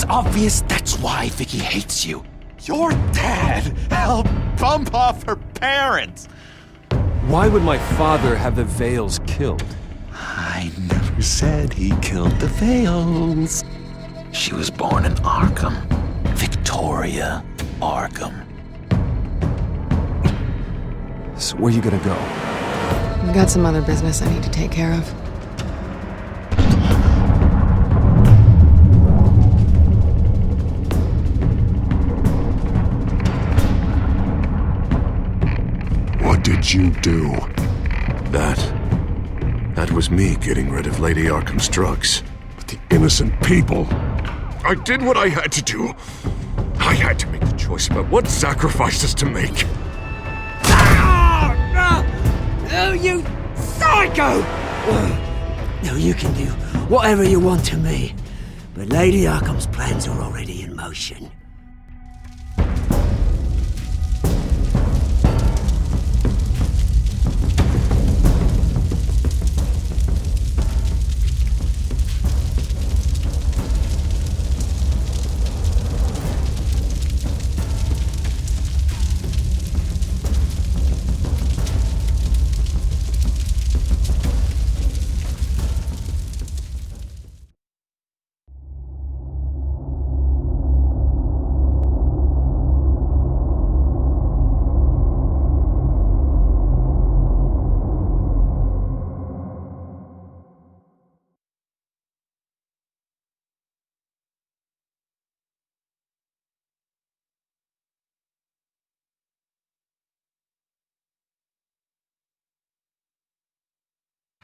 obvious that's why Vicky hates you. Your dad helped bump off her parents. Why would my father have the Vales killed? I never said he killed the Vales. She was born in Arkham. Victoria Arkham. So where you gonna go? I've got some other business I need to take care of. What did you do? That was me getting rid of Lady Arkham's drugs. But the innocent people. I did what I had to do. I had to make the choice about what sacrifices to make. Oh, you psycho! No, you can do whatever you want to me, but Lady Arkham's plans are already in motion.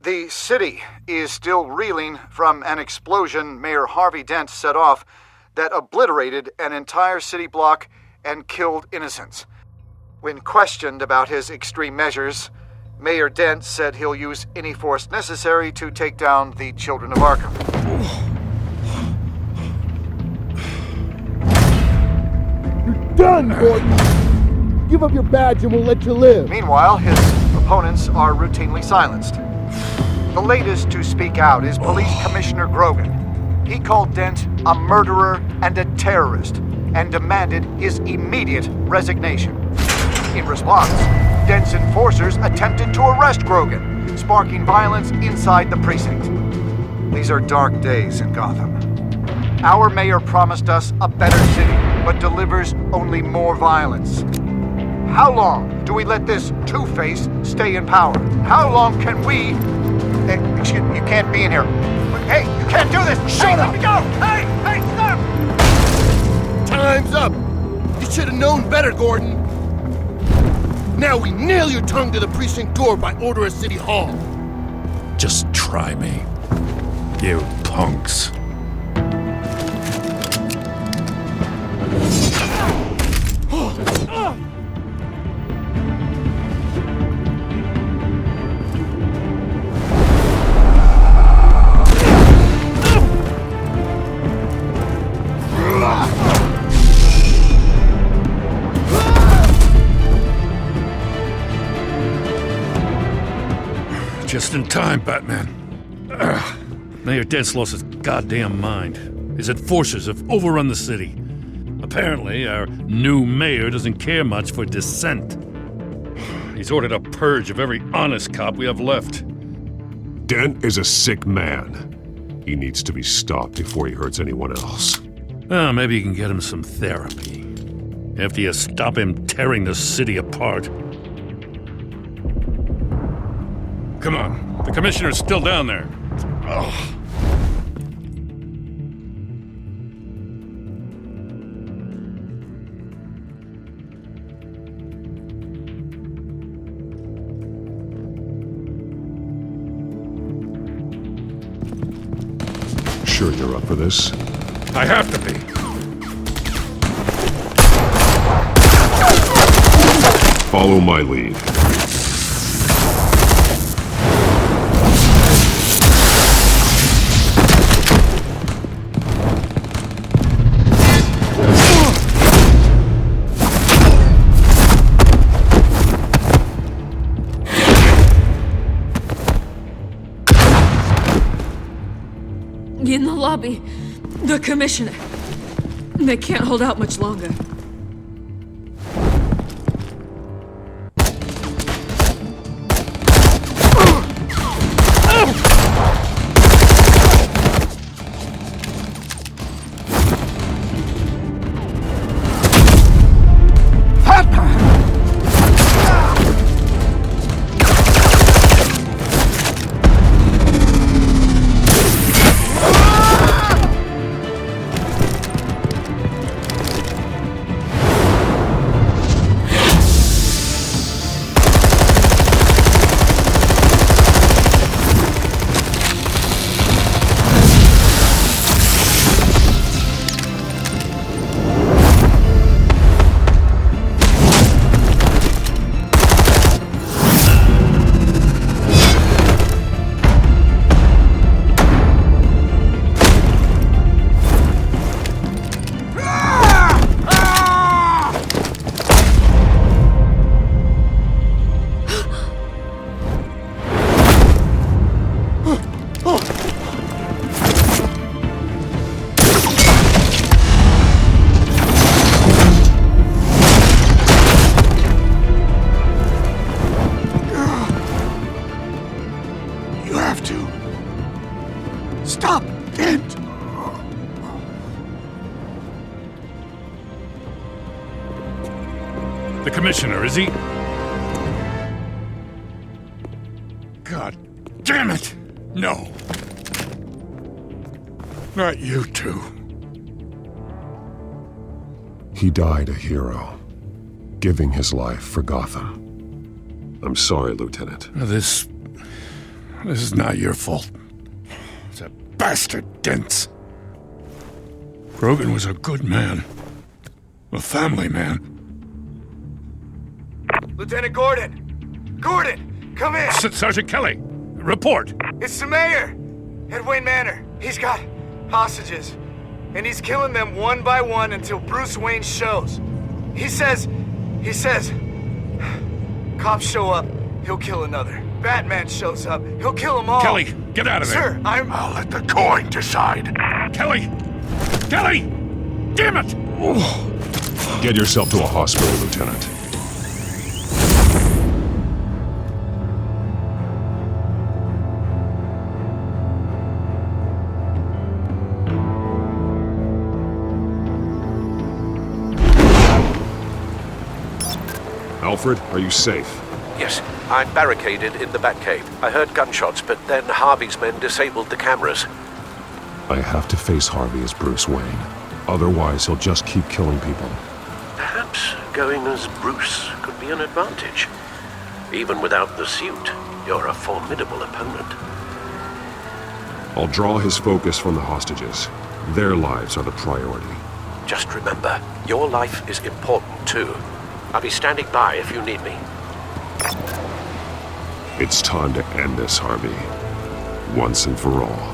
The city is still reeling from an explosion Mayor Harvey Dent set off that obliterated an entire city block and killed innocents. When questioned about his extreme measures, Mayor Dent said he'll use any force necessary to take down the children of Arkham. You're done, Gordon! Give up your badge and we'll let you live. Meanwhile, his opponents are routinely silenced. The latest to speak out is Police Commissioner Grogan. He called Dent a murderer and a terrorist and demanded his immediate resignation. In response, Dent's enforcers attempted to arrest Grogan, sparking violence inside the precinct. These are dark days in Gotham. Our mayor promised us a better city, but delivers only more violence. How long do we let this Two-Face stay in power? How long can we... Excuse me, you can't be in here. Hey, you can't do this! Shut up! Let me go! Hey, stop! Time's up! You should have known better, Gordon. Now we nail your tongue to the precinct door by order of City Hall. Just try me, you punks. Just in time, Batman. Mayor Dent's lost his goddamn mind. His enforcers have overrun the city. Apparently, our new mayor doesn't care much for dissent. He's ordered a purge of every honest cop we have left. Dent is a sick man. He needs to be stopped before he hurts anyone else. Maybe you can get him some therapy. After you stop him tearing the city apart. Come on, the commissioner's still down there. Oh. Sure you're up for this? I have to be. Follow my lead. In the lobby, the commissioner. They can't hold out much longer. Stop! Dent! The commissioner, is he? God damn it! No. Not you two. He died a hero, giving his life for Gotham. I'm sorry, Lieutenant. This is not your fault. It's a bastard Dent's. Grogan was a good man. A family man. Lieutenant Gordon! Gordon! Come in! Sergeant Kelly! Report! It's the mayor! At Wayne Manor. He's got hostages. And he's killing them one by one until Bruce Wayne shows. He says... Cops show up, he'll kill another. Batman shows up, he'll kill them all. Kelly, get out of there! Sir, I'll let the coin decide. Kelly! Kelly! Damn it! Get yourself to a hospital, Lieutenant. Alfred, are you safe? Yes, I'm barricaded in the Batcave. I heard gunshots, but then Harvey's men disabled the cameras. I have to face Harvey as Bruce Wayne. Otherwise, he'll just keep killing people. Perhaps going as Bruce could be an advantage. Even without the suit, you're a formidable opponent. I'll draw his focus from the hostages. Their lives are the priority. Just remember, your life is important too. I'll be standing by if you need me. It's time to end this, Harvey. Once and for all.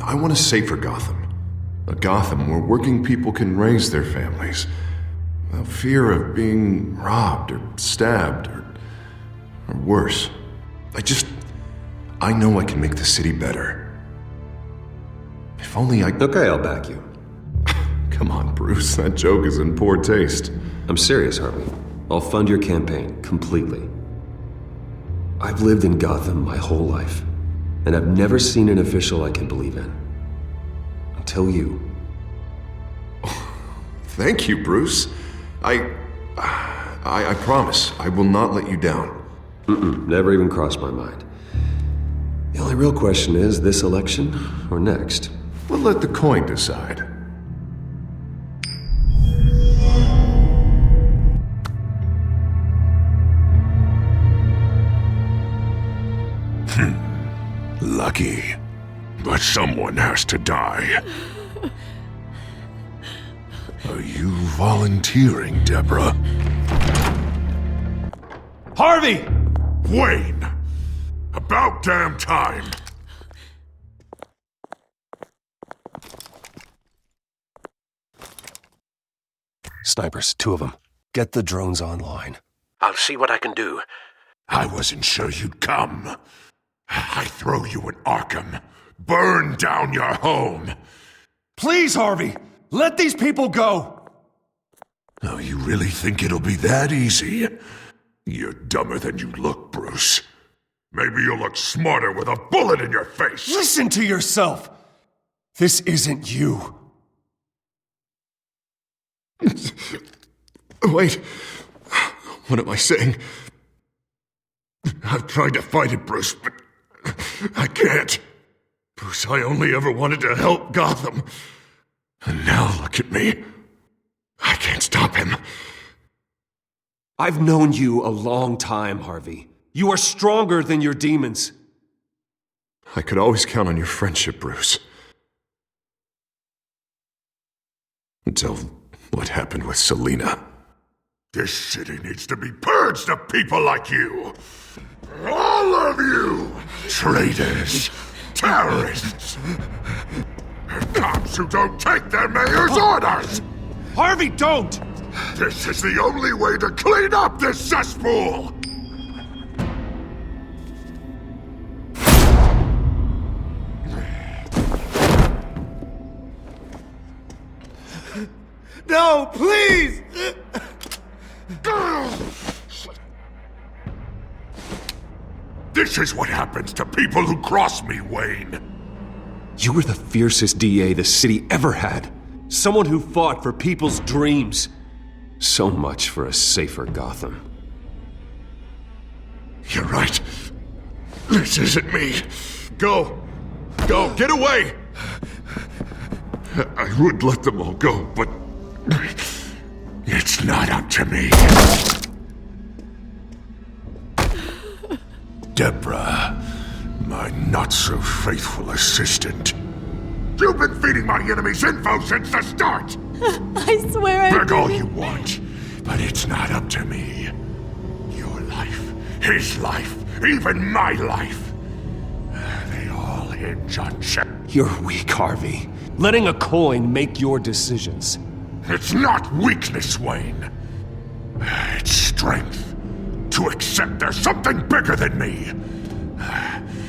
I want a safer Gotham. A Gotham where working people can raise their families without fear of being robbed or stabbed or worse. I know I can make the city better. If only I... Okay, I'll back you. Come on, Bruce, that joke is in poor taste. I'm serious, Harvey. I'll fund your campaign, completely. I've lived in Gotham my whole life, and I've never seen an official I can believe in. Until you. Thank you, Bruce. I promise I will not let you down. Never even crossed my mind. The only real question is, this election or next? We'll let the coin decide. Lucky. But someone has to die. Are you volunteering, Deborah? Harvey! Wayne! About damn time! Snipers, 2 of them. Get the drones online. I'll see what I can do. I wasn't sure you'd come. I throw you in Arkham. Burn down your home. Please, Harvey! Let these people go! Oh, you really think it'll be that easy? You're dumber than you look, Bruce. Maybe you'll look smarter with a bullet in your face. Listen to yourself! This isn't you. Wait. What am I saying? I've tried to fight it, Bruce, but I can't. Bruce, I only ever wanted to help Gotham. And now look at me. I can't stop him. I've known you a long time, Harvey. You are stronger than your demons. I could always count on your friendship, Bruce. Until what happened with Selina. This city needs to be purged of people like you. All of you! Traitors! Terrorists! And cops who don't take their mayor's orders! Harvey, don't! This is the only way to clean up this cesspool! No, please! This is what happens to people who cross me, Wayne. You were the fiercest DA the city ever had. Someone who fought for people's dreams. So much for a safer Gotham. You're right. This isn't me. Go. Go. Get away. I would let them all go, but it's not up to me. Deborah, my not-so-faithful assistant. You've been feeding my enemies info since the start! I swear I Beg all didn't. you want, but it's not up to me. Your life, his life, even my life. They all hinge on Shep. You're weak, Harvey. Letting a coin make your decisions. It's not weakness, Wayne. It's strength. To accept there's something bigger than me.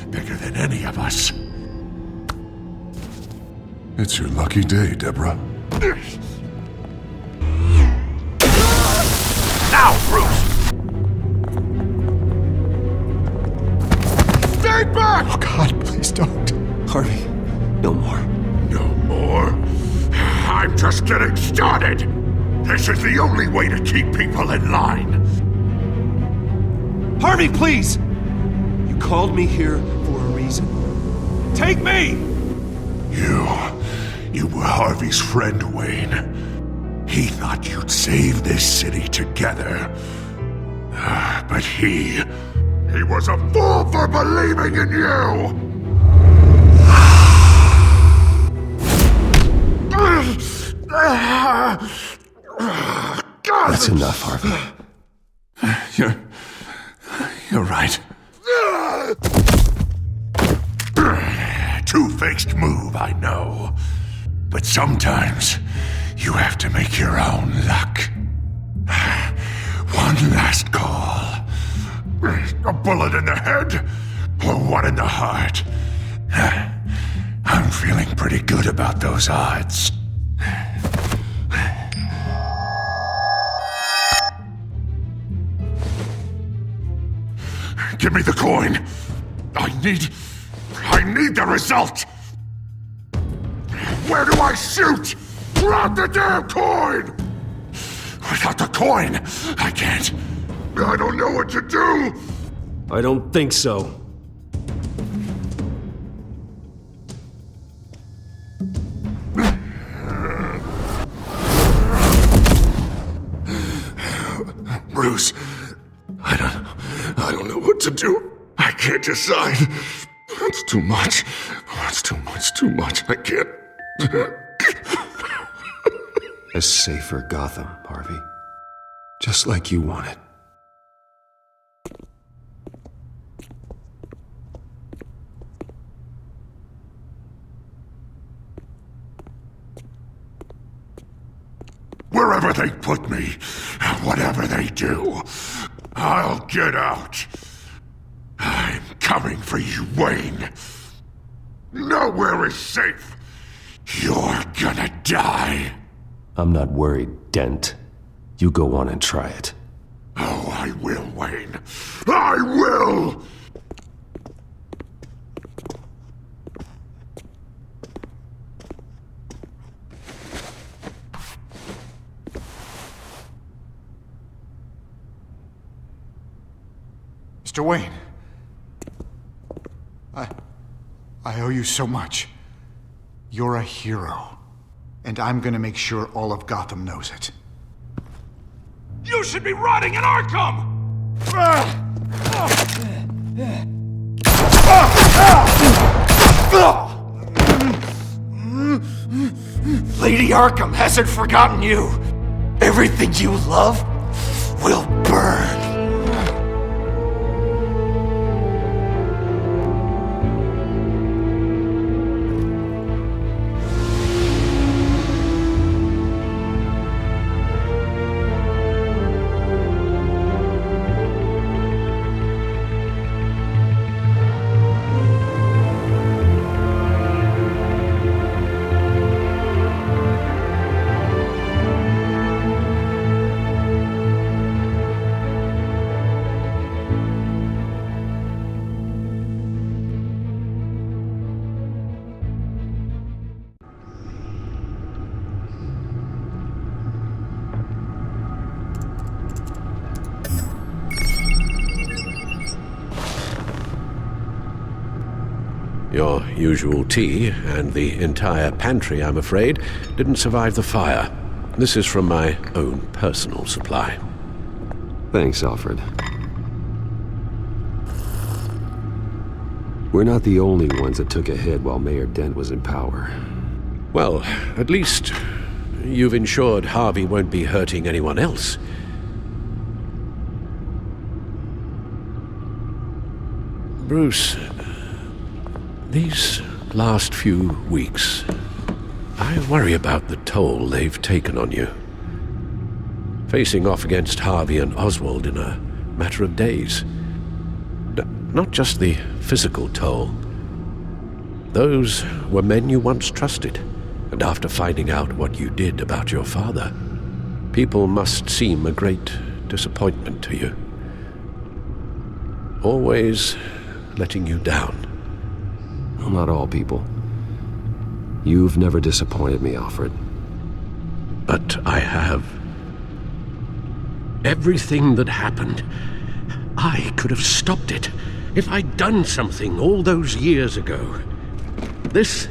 Bigger than any of us. It's your lucky day, Deborah. Now, Bruce! Stay back! Oh, God, please don't. Harvey, no more. No more? I'm just getting started! This is the only way to keep people in line. Harvey, please! You called me here for a reason. Take me! You were Harvey's friend, Wayne. He thought you'd save this city together. But he was a fool for believing in you! That's enough, Harvey. You're right. Two-faced move, I know. But sometimes you have to make your own luck. One last call. A bullet in the head, or one in the heart. I'm feeling pretty good about those odds. Give me the coin. I need the result. Where do I shoot? Grab the damn coin! Without the coin, I can't. I don't know what to do. I don't think so. Bruce, I don't know what to do. I can't decide. It's too much. It's too much. I can't. A safer Gotham, Harvey. Just like you wanted. Wherever they put me, whatever they do, I'll get out. I'm coming for you, Wayne. Nowhere is safe. You're gonna die. I'm not worried, Dent. You go on and try it. Oh, I will, Wayne. I will! Mr. Wayne. I owe you so much. You're a hero. And I'm gonna make sure all of Gotham knows it. You should be rotting in Arkham! Lady Arkham hasn't forgotten you. Everything you love will burn. Your usual tea and the entire pantry, I'm afraid, didn't survive the fire. This is from my own personal supply. Thanks, Alfred. We're not the only ones that took a hit while Mayor Dent was in power. Well, at least you've ensured Harvey won't be hurting anyone else. Bruce, these last few weeks, I worry about the toll they've taken on you. Facing off against Harvey and Oswald in a matter of days. Not just the physical toll. Those were men you once trusted, and after finding out what you did about your father, people must seem a great disappointment to you. Always letting you down. Well, not all people. You've never disappointed me, Alfred. But I have. Everything that happened, I could have stopped it if I'd done something all those years ago. This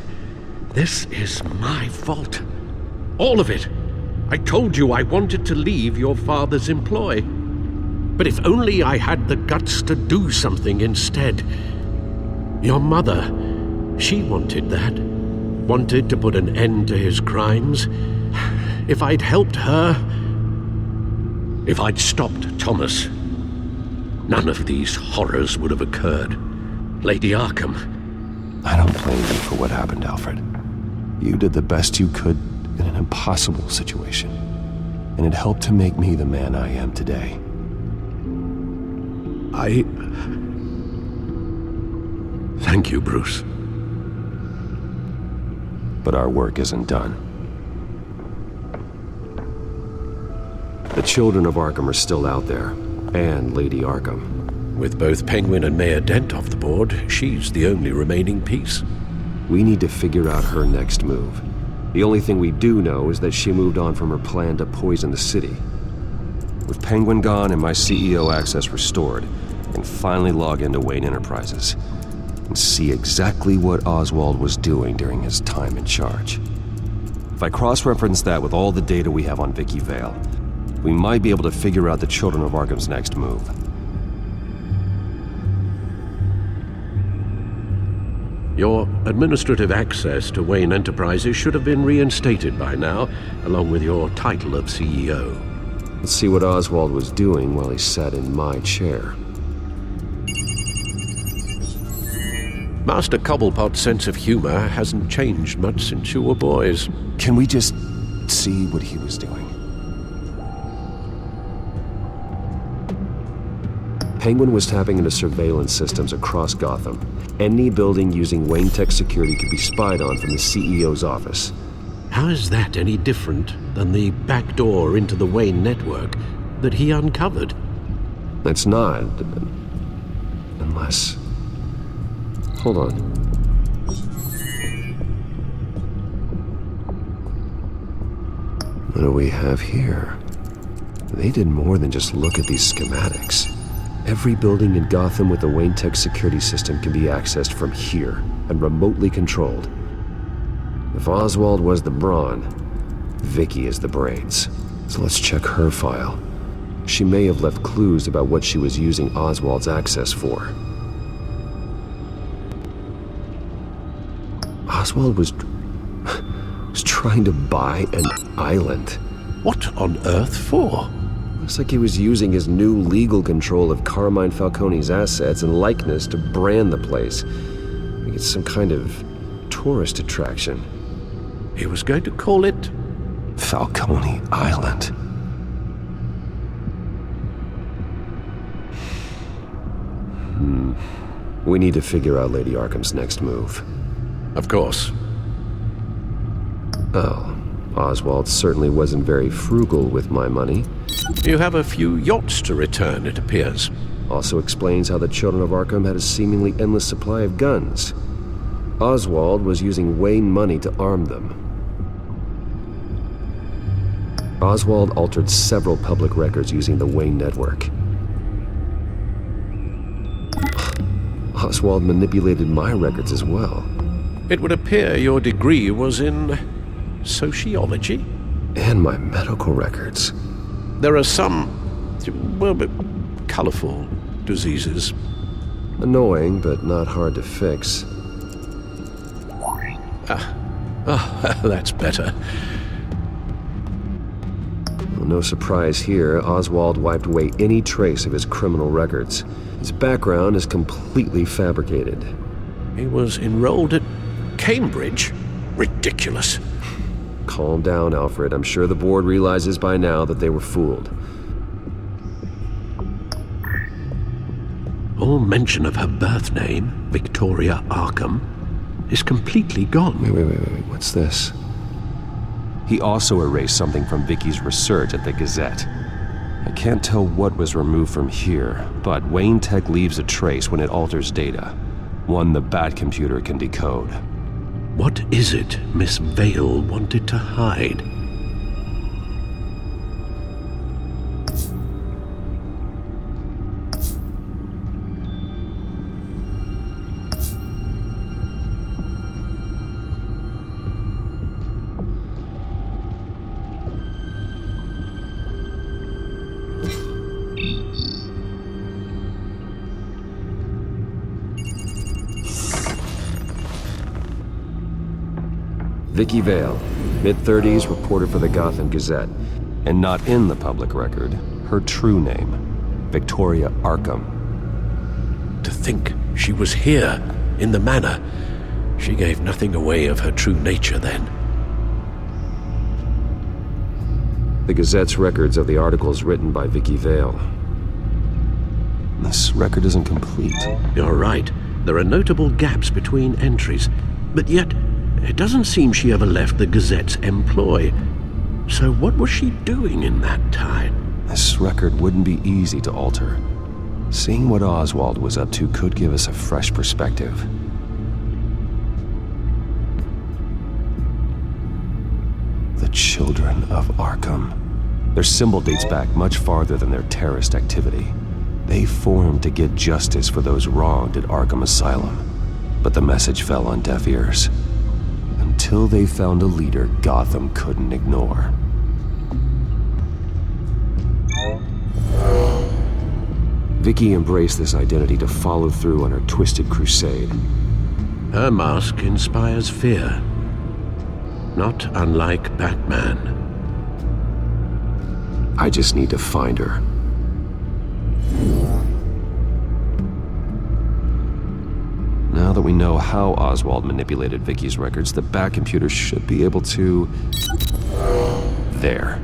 is my fault. All of it. I told you I wanted to leave your father's employ. But if only I had the guts to do something instead. Your mother, she wanted that. Wanted to put an end to his crimes. If I'd helped her, if I'd stopped Thomas, none of these horrors would have occurred. Lady Arkham. I don't blame you for what happened, Alfred. You did the best you could in an impossible situation, and it helped to make me the man I am today. Thank you, Bruce. But our work isn't done. The children of Arkham are still out there, and Lady Arkham. With both Penguin and Mayor Dent off the board, she's the only remaining piece. We need to figure out her next move. The only thing we do know is that she moved on from her plan to poison the city. With Penguin gone and my CEO access restored, I can finally log into Wayne Enterprises and see exactly what Oswald was doing during his time in charge. If I cross-reference that with all the data we have on Vicky Vale, we might be able to figure out the Children of Arkham's next move. Your administrative access to Wayne Enterprises should have been reinstated by now, along with your title of CEO. Let's see what Oswald was doing while he sat in my chair. Master Cobblepot's sense of humor hasn't changed much since you were boys. Can we just see what he was doing? Penguin was tapping into surveillance systems across Gotham. Any building using Wayne Tech security could be spied on from the CEO's office. How is that any different than the back door into the Wayne network that he uncovered? It's not. Unless... Hold on. What do we have here? They did more than just look at these schematics. Every building in Gotham with the Wayne Tech security system can be accessed from here and remotely controlled. If Oswald was the brawn, Vicky is the brains. So let's check her file. She may have left clues about what she was using Oswald's access for. Oswald was trying to buy an island. What on earth for? Looks like he was using his new legal control of Carmine Falcone's assets and likeness to brand the place. Like it's some kind of tourist attraction. He was going to call it Falcone Island. We need to figure out Lady Arkham's next move. Of course. Oh, Oswald certainly wasn't very frugal with my money. You have a few yachts to return, it appears. Also explains how the children of Arkham had a seemingly endless supply of guns. Oswald was using Wayne money to arm them. Oswald altered several public records using the Wayne network. Oswald manipulated my records as well. It would appear your degree was in sociology? And my medical records. There are some, well, colorful diseases. Annoying, but not hard to fix. That's better. Well, no surprise here, Oswald wiped away any trace of his criminal records. His background is completely fabricated. He was enrolled at Cambridge? Ridiculous. Calm down, Alfred. I'm sure the board realizes by now that they were fooled. All mention of her birth name, Victoria Arkham, is completely gone. Wait. What's this? He also erased something from Vicky's research at the Gazette. I can't tell what was removed from here, but Wayne Tech leaves a trace when it alters data. One the Bat computer can decode. What is it Miss Vale wanted to hide? Vicky Vale, mid-30s, reporter for the Gotham Gazette. And not in the public record, her true name, Victoria Arkham. To think she was here, in the manor. She gave nothing away of her true nature then. The Gazette's records of the articles written by Vicky Vale. This record isn't complete. You're right. There are notable gaps between entries, but yet it doesn't seem she ever left the Gazette's employ. So what was she doing in that time? This record wouldn't be easy to alter. Seeing what Oswald was up to could give us a fresh perspective. The Children of Arkham. Their symbol dates back much farther than their terrorist activity. They formed to get justice for those wronged at Arkham Asylum. But the message fell on deaf ears. Until they found a leader Gotham couldn't ignore. Vicky embraced this identity to follow through on her twisted crusade. Her mask inspires fear. Not unlike Batman. I just need to find her. Now that we know how Oswald manipulated Vicky's records, the Bat computer should be able to... There.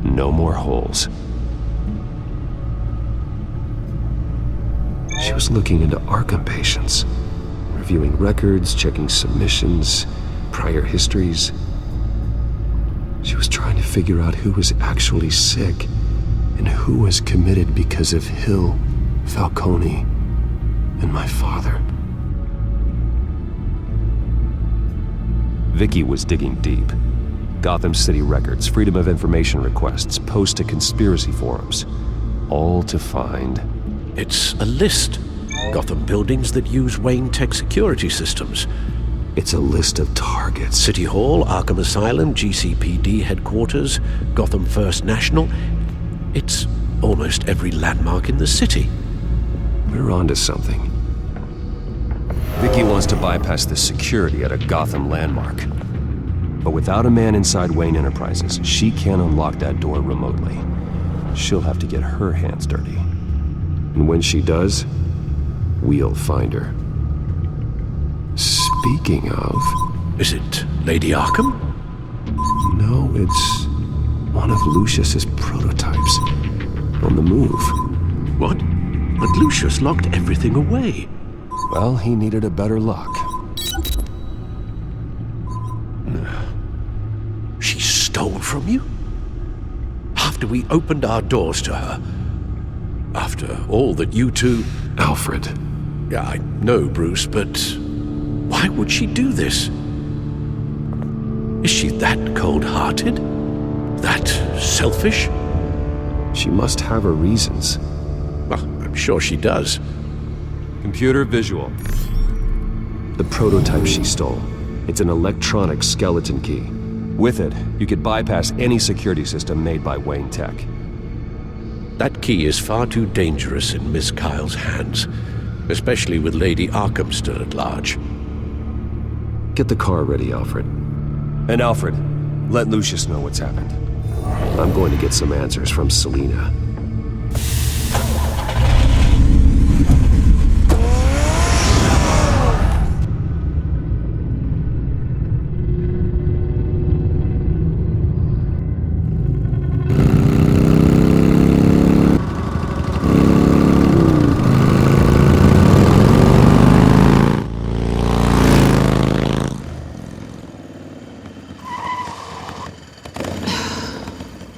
No more holes. was looking into Arkham patients, reviewing records, checking submissions, prior histories. She was trying to figure out who was actually sick and who was committed because of Hill, Falcone, and my father. Vicky was digging deep. Gotham City records, Freedom of Information requests, posts to conspiracy forums. All to find... It's a list. Gotham buildings that use Wayne Tech security systems. It's a list of targets. City Hall, Arkham Asylum, GCPD headquarters, Gotham First National. It's almost every landmark in the city. We're onto something. Vicky wants to bypass the security at a Gotham landmark. But without a man inside Wayne Enterprises, she can't unlock that door remotely. She'll have to get her hands dirty. And when she does, we'll find her. Speaking of... Is it Lady Arkham? No, it's one of Lucius's prototypes. On the move. What? But Lucius locked everything away. Well, he needed a better lock. She stole from you? After we opened our doors to her? After all that you two... Alfred. Yeah, I know, Bruce, but why would she do this? Is she that cold-hearted? That selfish? She must have her reasons. Well, I'm sure she does. Computer visual. The prototype she stole. It's an electronic skeleton key. With it, you could bypass any security system made by Wayne Tech. That key is far too dangerous in Miss Kyle's hands, especially with Lady Arkham still at large. Get the car ready, Alfred. And Alfred, let Lucius know what's happened. I'm going to get some answers from Selina.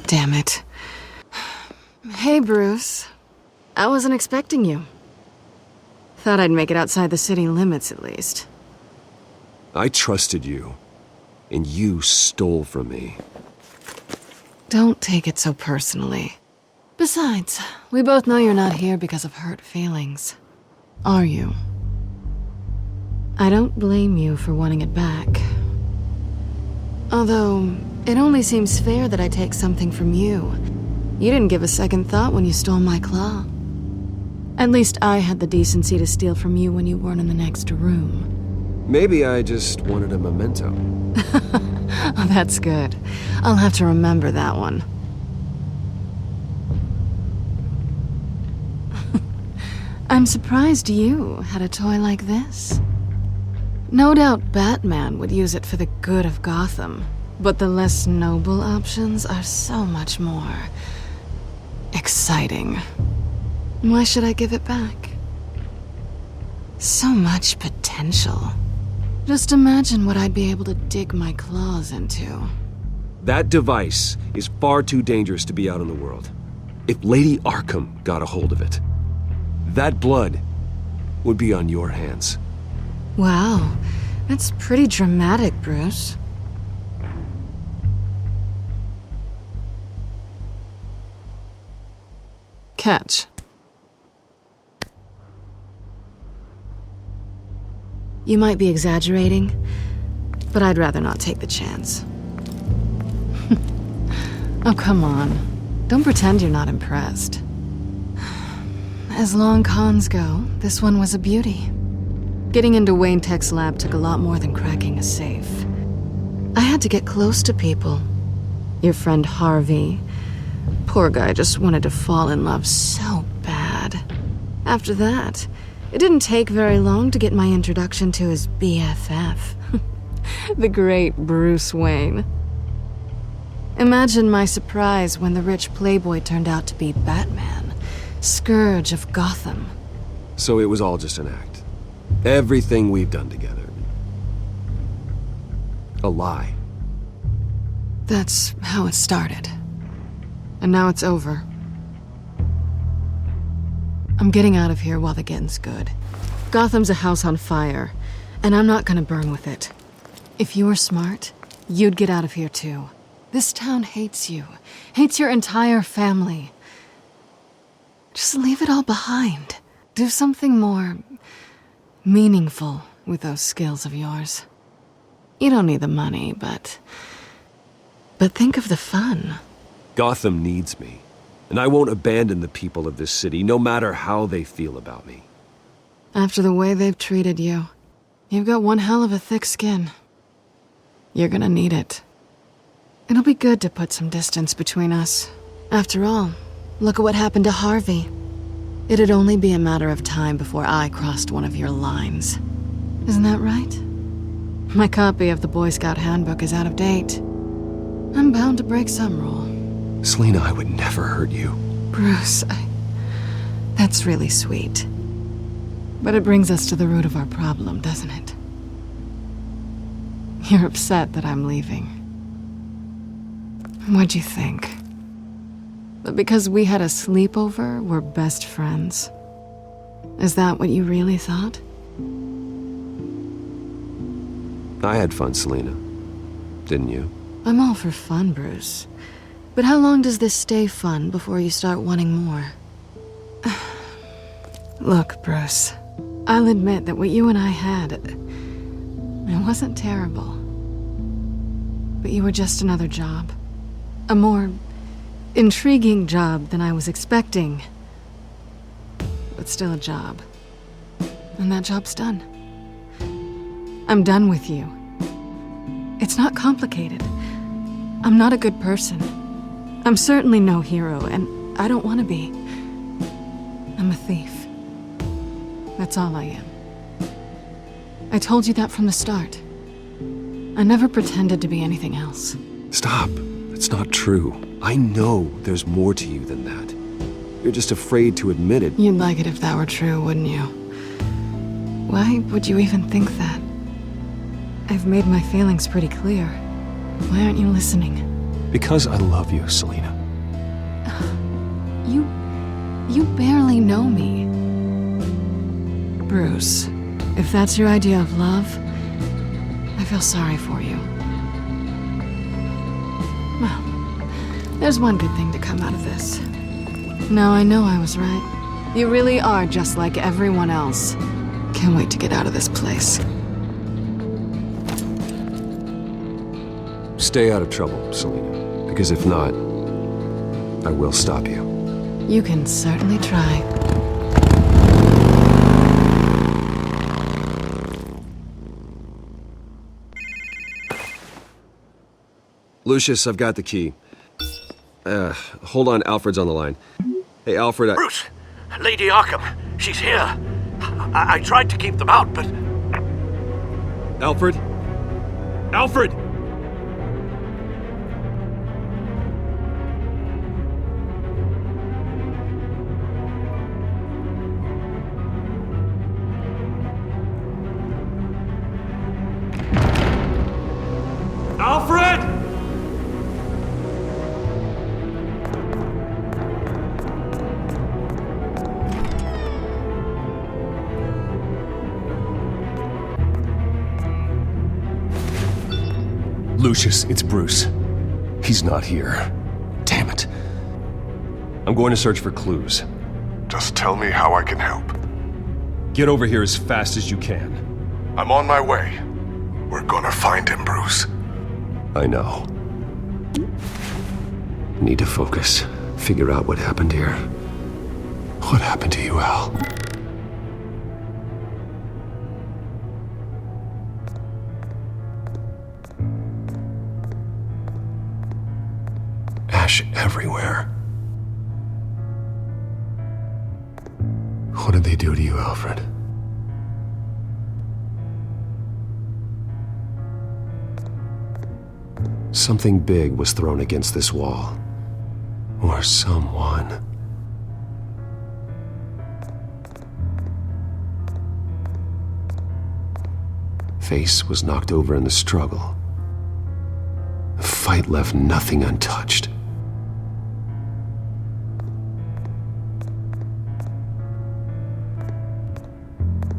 Damn it. Hey, Bruce. I wasn't expecting you. Thought I'd make it outside the city limits, at least. I trusted you, and you stole from me. Don't take it so personally. Besides, we both know you're not here because of hurt feelings. Are you? I don't blame you for wanting it back. Although, it only seems fair that I take something from you. You didn't give a second thought when you stole my claw. At least I had the decency to steal from you when you weren't in the next room. Maybe I just wanted a memento. Oh, that's good. I'll have to remember that one. I'm surprised you had a toy like this. No doubt Batman would use it for the good of Gotham, but the less noble options are so much more exciting. Why should I give it back? So much potential. Just imagine what I'd be able to dig my claws into. That device is far too dangerous to be out in the world. If Lady Arkham got a hold of it, that blood would be on your hands. Wow, that's pretty dramatic, Bruce. Catch. You might be exaggerating, but I'd rather not take the chance. Oh, come on. Don't pretend you're not impressed. As long cons go, this one was a beauty. Getting into Wayne Tech's lab took a lot more than cracking a safe. I had to get close to people. Your friend Harvey. Poor guy just wanted to fall in love so bad. After that, it didn't take very long to get my introduction to his BFF. The great Bruce Wayne. Imagine my surprise when the rich playboy turned out to be Batman, Scourge of Gotham. So it was all just an act. Everything we've done together. A lie. That's how it started. And now it's over. I'm getting out of here while the getting's good. Gotham's a house on fire, and I'm not gonna burn with it. If you were smart, you'd get out of here too. This town hates you. Hates your entire family. Just leave it all behind. Do something more meaningful with those skills of yours. You don't need the money, but think of the fun. Gotham needs me, and I won't abandon the people of this city, no matter how they feel about me. After the way they've treated you, you've got one hell of a thick skin. You're gonna need it. It'll be good to put some distance between us. After all, look at what happened to Harvey. It'd only be a matter of time before I crossed one of your lines. Isn't that right? My copy of the Boy Scout Handbook is out of date. I'm bound to break some rule. Selina, I would never hurt you. Bruce, that's really sweet. But it brings us to the root of our problem, doesn't it? You're upset that I'm leaving. What'd you think? That because we had a sleepover, we're best friends? Is that what you really thought? I had fun, Selina. Didn't you? I'm all for fun, Bruce. But how long does this stay fun before you start wanting more? Look, Bruce, I'll admit that what you and I had, it wasn't terrible. But you were just another job. A more intriguing job than I was expecting. But still a job. And that job's done. I'm done with you. It's not complicated. I'm not a good person. I'm certainly no hero, and I don't want to be. I'm a thief. That's all I am. I told you that from the start. I never pretended to be anything else. Stop. That's not true. I know there's more to you than that. You're just afraid to admit it. You'd like it if that were true, wouldn't you? Why would you even think that? I've made my feelings pretty clear. Why aren't you listening? Because I love you, Selina. You barely know me. Bruce, if that's your idea of love, I feel sorry for you. Well, there's one good thing to come out of this. Now I know I was right. You really are just like everyone else. Can't wait to get out of this place. Stay out of trouble, Selina. Because if not, I will stop you. You can certainly try. Lucius, I've got the key. Hold on, Alfred's on the line. Hey, Alfred, Bruce! Lady Arkham, she's here. I tried to keep them out, but... Alfred? Alfred! Alfred! Lucius, it's Bruce. He's not here. Damn it. I'm going to search for clues. Just tell me how I can help. Get over here as fast as you can. I'm on my way. We're gonna find him, Bruce. I know. Need to focus. Figure out what happened here. What happened to you, Al? Ash everywhere. What did they do to you, Alfred? Something big was thrown against this wall. Or someone. face was knocked over in the struggle. The fight left nothing untouched.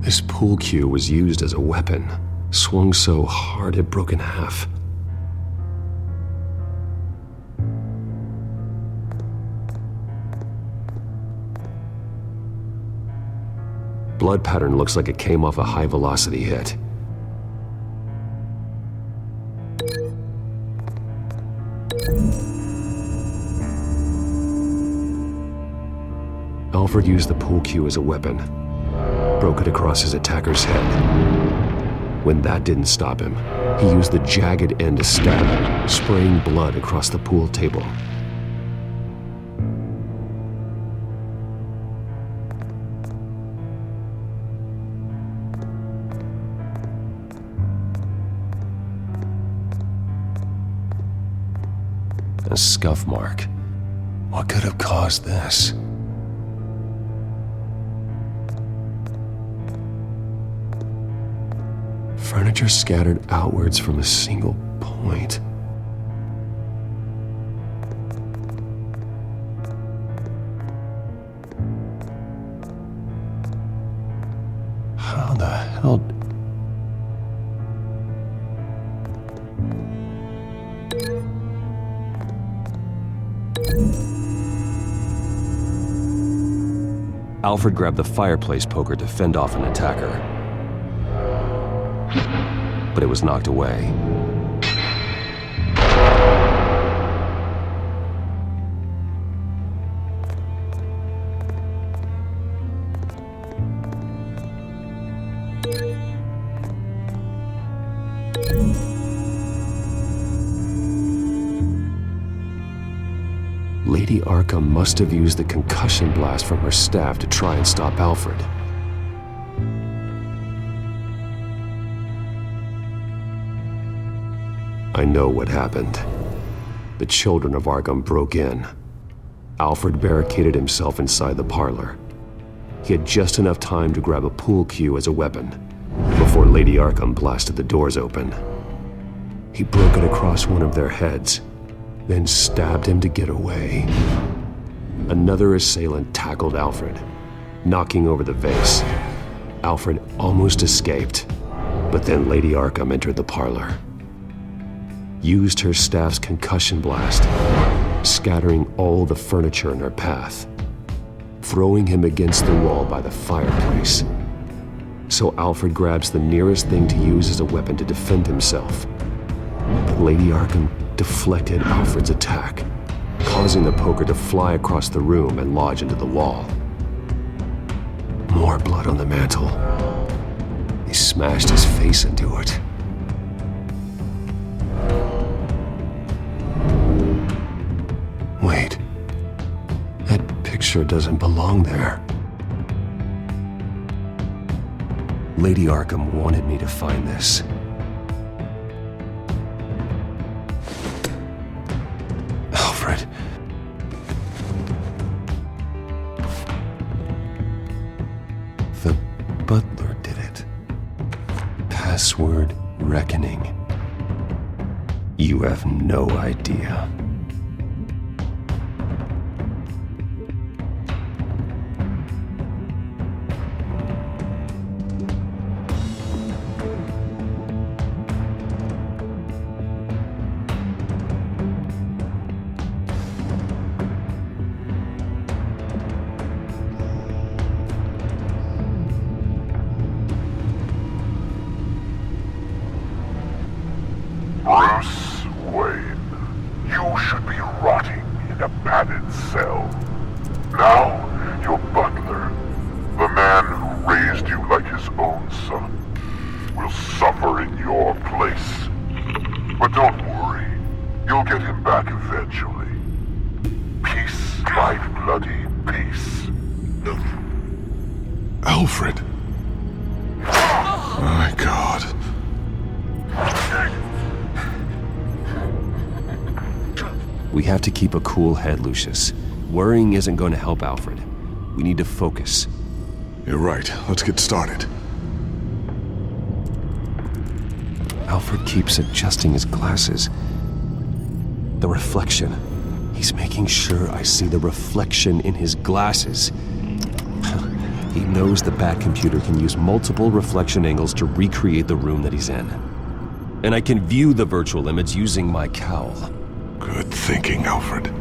This pool cue was used as a weapon, swung so hard it broke in half. Blood pattern looks like it came off a high-velocity hit. Alfred used the pool cue as a weapon, broke it across his attacker's head. When that didn't stop him, he used the jagged end to stab him, spraying blood across the pool table. A scuff mark. What could have caused this? Furniture scattered outwards from a single point. How the hell? Alfred grabbed the fireplace poker to fend off an attacker, but it was knocked away. Lady Arkham must have used the concussion blast from her staff to try and stop Alfred. I know what happened. The children of Arkham broke in. Alfred barricaded himself inside the parlor. He had just enough time to grab a pool cue as a weapon before Lady Arkham blasted the doors open. He broke it across one of their heads, then stabbed him to get away. Another assailant tackled Alfred, knocking over the vase. Alfred almost escaped, but then Lady Arkham entered the parlor, used her staff's concussion blast, scattering all the furniture in her path, throwing him against the wall by the fireplace. So Alfred grabs the nearest thing to use as a weapon to defend himself. But Lady Arkham deflected Alfred's attack, causing the poker to fly across the room and lodge into the wall. More blood on the mantel. He smashed his face into it. Wait, that picture doesn't belong there. Lady Arkham wanted me to find this. Alfred. The butler did it. Password reckoning. You have no idea. Bruce Wayne, you should be rotting in a padded cell. Now, your butler, the man who raised you like his own son, will suffer in your place. But don't worry, you'll get him back eventually. Peace, my bloody peace. Alfred. My God. We have to keep a cool head, Lucius. Worrying isn't going to help Alfred. We need to focus. You're right. Let's get started. Alfred keeps adjusting his glasses. The reflection. He's making sure I see the reflection in his glasses. He knows the Bat-computer can use multiple reflection angles to recreate the room that he's in. And I can view the virtual image using my cowl. Good thinking, Alfred.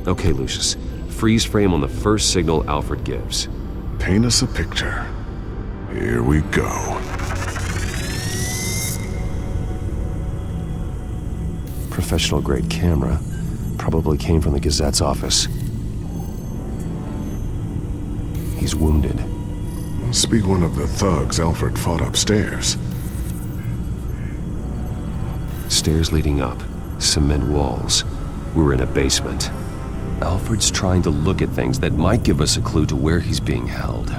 Okay, Lucius. Freeze frame on the first signal Alfred gives. Paint us a picture. Here we go. Professional-grade camera. Probably came from the Gazette's office. He's wounded. Must be one of the thugs Alfred fought upstairs. Stairs leading up. Cement walls. We're in a basement. Alfred's trying to look at things that might give us a clue to where he's being held.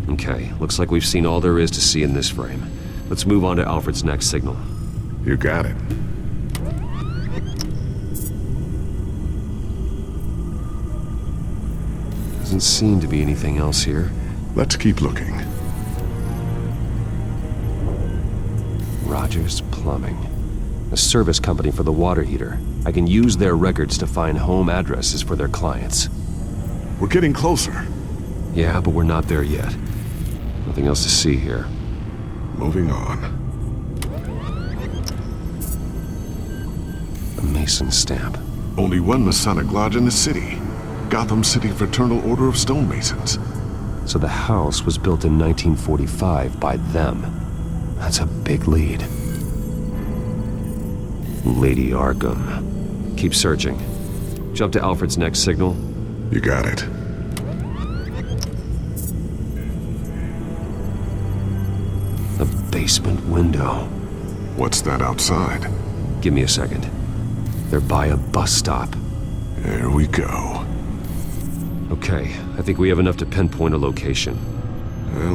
Okay, looks like we've seen all there is to see in this frame. Let's move on to Alfred's next signal. You got it. Doesn't seem to be anything else here. Let's keep looking. Rogers Plumbing. A service company for the water heater. I can use their records to find home addresses for their clients. We're getting closer. Yeah, but we're not there yet. Nothing else to see here. Moving on. A Mason stamp. Only one Masonic lodge in the city. Gotham City Fraternal Order of Stonemasons. So the house was built in 1945 by them. That's a big lead. Lady Arkham. Keep searching. Jump to Alfred's next signal. You got it. A basement window. What's that outside? Give me a second. They're by a bus stop. There we go. Okay, I think we have enough to pinpoint a location.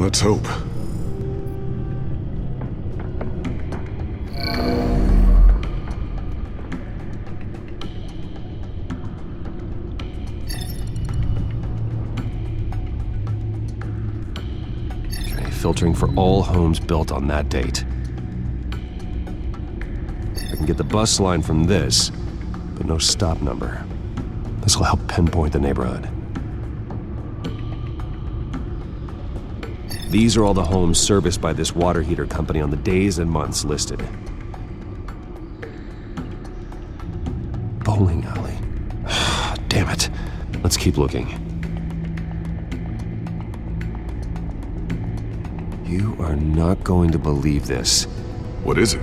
Let's hope. Filtering for all homes built on that date. I can get the bus line from this, but no stop number. This will help pinpoint the neighborhood. These are all the homes serviced by this water heater company on the days and months listed. Bowling alley. Damn it. Let's keep looking. You are not going to believe this. What is it?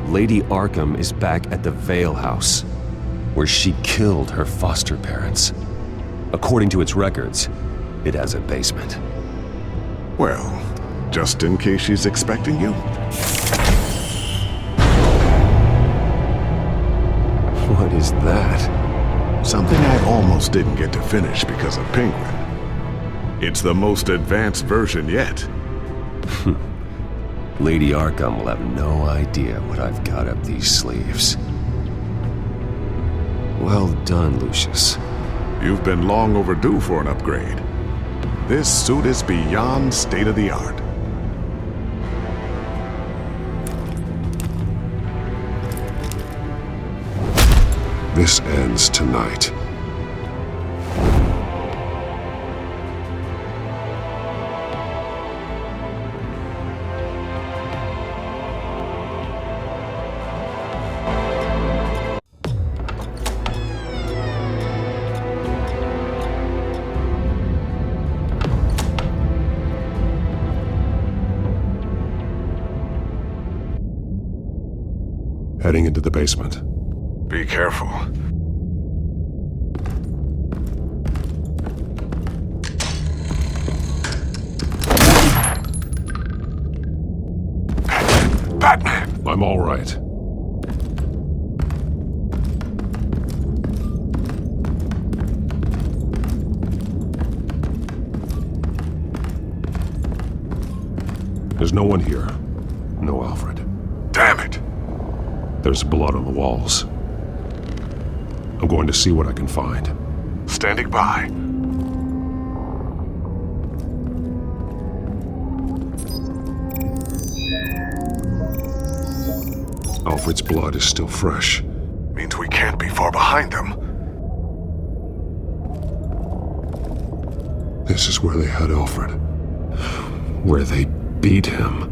Lady Arkham is back at the Vale House, where she killed her foster parents. According to its records, it has a basement. Well, just in case she's expecting you. What is that? Something I almost didn't get to finish because of Penguin. It's the most advanced version yet. Lady Arkham will have no idea what I've got up these sleeves. Well done, Lucius. You've been long overdue for an upgrade. This suit is beyond state-of-the-art. This ends tonight. Heading into the basement. Be careful. Batman! I'm all right. There's no one here. No Alfred. Damn it! There's blood on the walls. I'm going to see what I can find. Standing by. Alfred's blood is still fresh. Means we can't be far behind them. This is where they had Alfred. Where they beat him.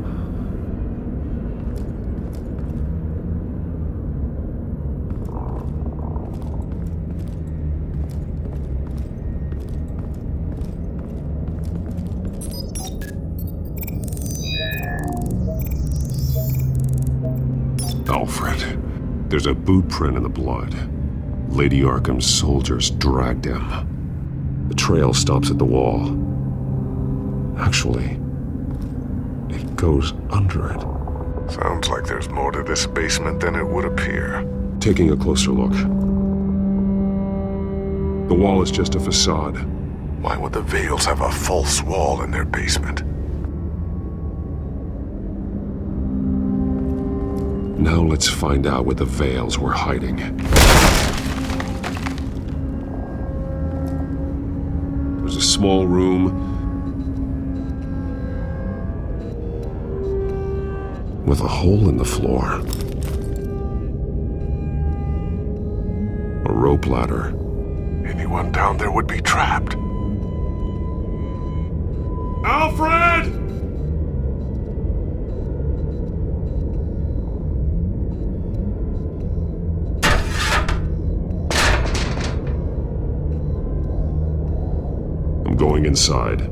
Alfred. There's a boot print in the blood. Lady Arkham's soldiers dragged him. The trail stops at the wall. Actually, it goes under it. Sounds like there's more to this basement than it would appear. Taking a closer look. The wall is just a facade. Why would the Vales have a false wall in their basement? Now let's find out where the Vales were hiding. There's a small room with a hole in the floor. A rope ladder. Anyone down there would be trapped. Alfred! I'm going inside.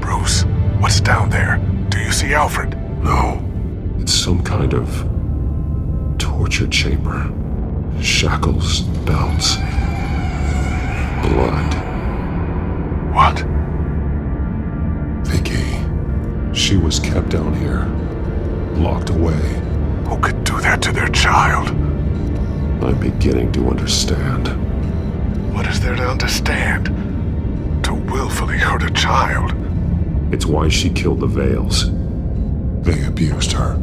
Bruce, what's down there? Do you see Alfred? No. It's some kind of torture chamber. Shackles, belts, blood. What? Vicky. She was kept down here, locked away. Who could do that to their child? I'm beginning to understand. What is there to understand? To willfully hurt a child? It's why she killed the Vales. They abused her.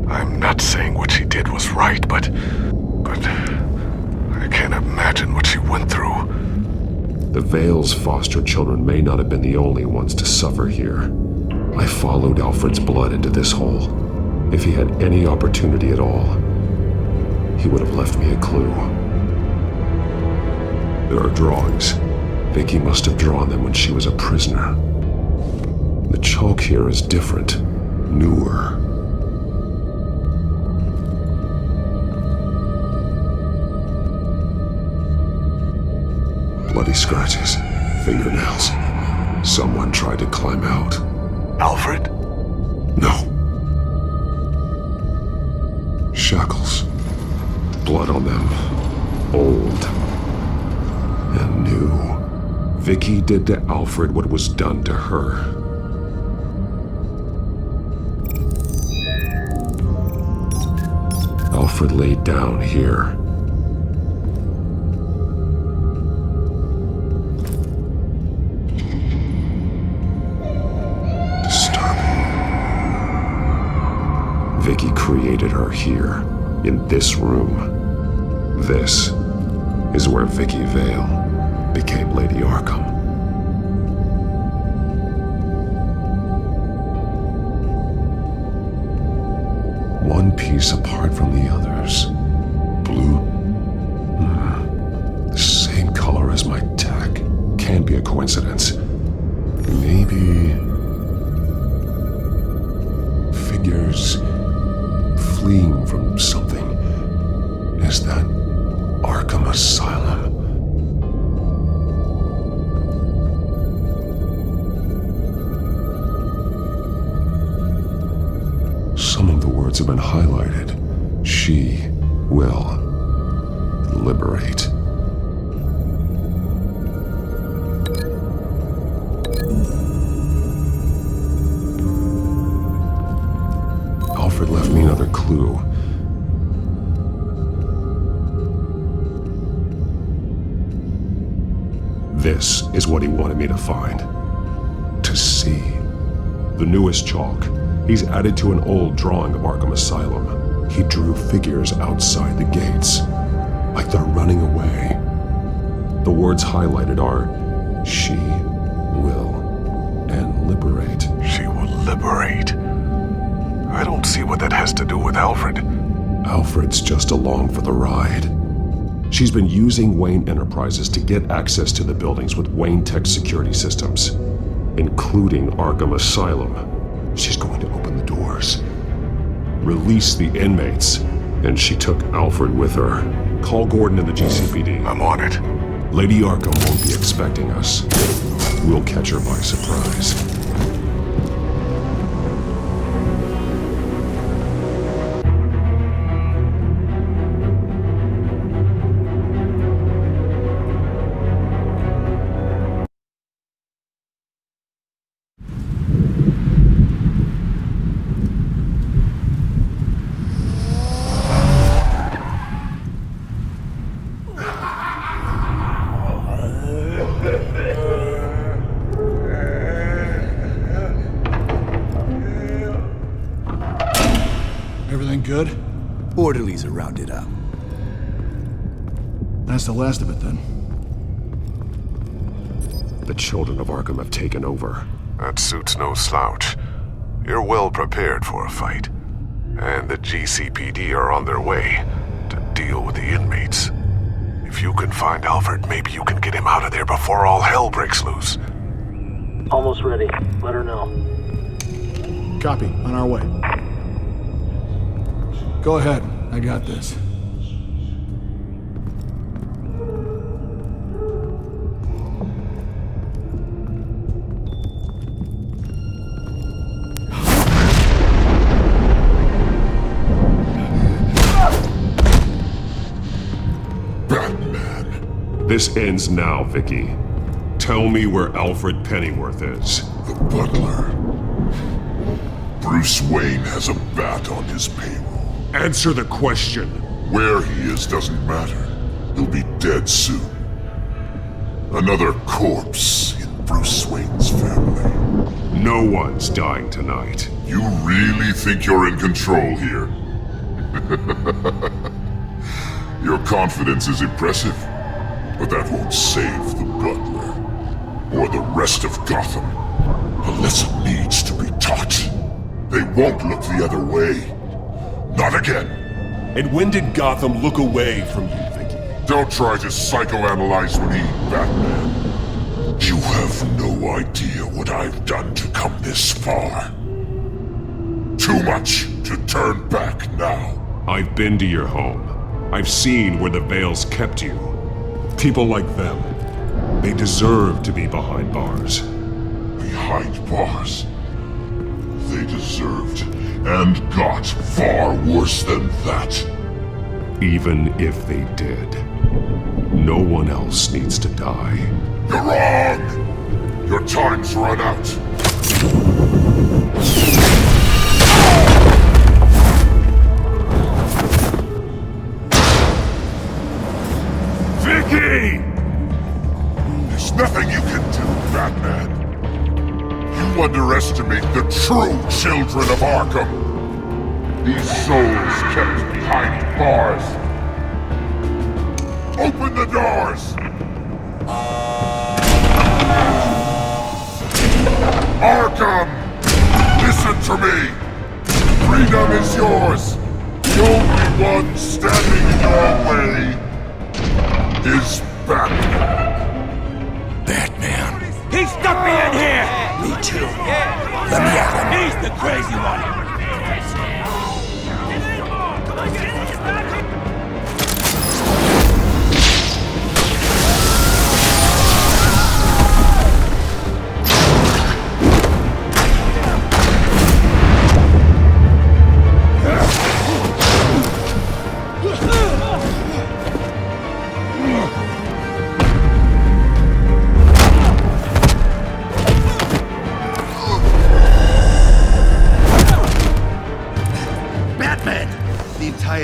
I'm not saying what she did was right, but I can't imagine what she went through. The Vales' foster children may not have been the only ones to suffer here. I followed Alfred's blood into this hole. If he had any opportunity at all, he would have left me a clue. There are drawings. Vicky must have drawn them when she was a prisoner. The chalk here is different, newer. Bloody scratches, fingernails. Someone tried to climb out. Alfred? No. Shackles. Blood on them. Old. And new. Vicky did to Alfred what was done to her. Alfred laid down here. Vicky created her here, in this room. This is where Vicky Vale became Lady Arkham. One piece apart from the others. Blue. The same color as my tech. Can't be a coincidence. Maybe... figures... fleeing from something. Is that Arkham Asylum? have been highlighted. She will liberate. Alfred left me another clue. This is what he wanted me to find. To see. The newest chalk. He's added to an old drawing of Arkham Asylum. He drew figures outside the gates, like they're running away. The words highlighted are, she will, and liberate. She will liberate. I don't see what that has to do with Alfred. Alfred's just along for the ride. She's been using Wayne Enterprises to get access to the buildings with Wayne Tech security systems, including Arkham Asylum. She's going to open the doors, release the inmates, and she took Alfred with her. Call Gordon and the GCPD. I'm on it. Lady Arkham won't be expecting us. We'll catch her by surprise. Everything good? Orderlies are rounded up. That's the last of it, then. The children of Arkham have taken over. That suit's no slouch. You're well prepared for a fight. And the GCPD are on their way to deal with the inmates. If you can find Alfred, maybe you can get him out of there before all hell breaks loose. Almost ready. Let her know. Copy. On our way. Go ahead. I got this. Batman. This ends now, Vicky. Tell me where Alfred Pennyworth is. The butler. Bruce Wayne has a bat on his payroll. Answer the question. Where he is doesn't matter. He'll be dead soon. Another corpse in Bruce Wayne's family. No one's dying tonight. You really think you're in control here? Your confidence is impressive, but that won't save the butler, or the rest of Gotham, unless it needs to be taught. They won't look the other way. Not again. And when did Gotham look away from you, Vicky? Don't try to psychoanalyze me, Batman. You have no idea what I've done to come this far. Too much to turn back now. I've been to your home. I've seen where the Veils kept you. People like them, they deserve to be behind bars. Behind bars? They deserved and got far worse than that. Even if they did, no one else needs to die. You're wrong! Your time's run out. Vicky! There's nothing you can do, Batman. You underestimate the true children of Arkham. These souls kept behind bars. Open the doors! Arkham! Listen to me! Freedom is yours! The only one standing in your way is Batman. Batman. He stuck me in here! Me too. Let me at him. He's the crazy one.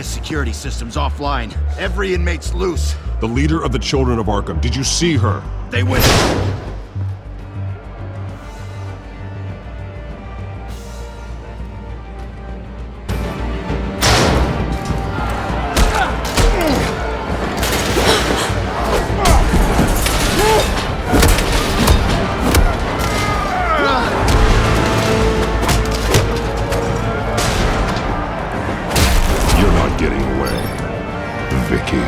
security system's offline. Every inmate's loose. The leader of the Children of Arkham, did you see her? They went... You're not getting away, Vicky.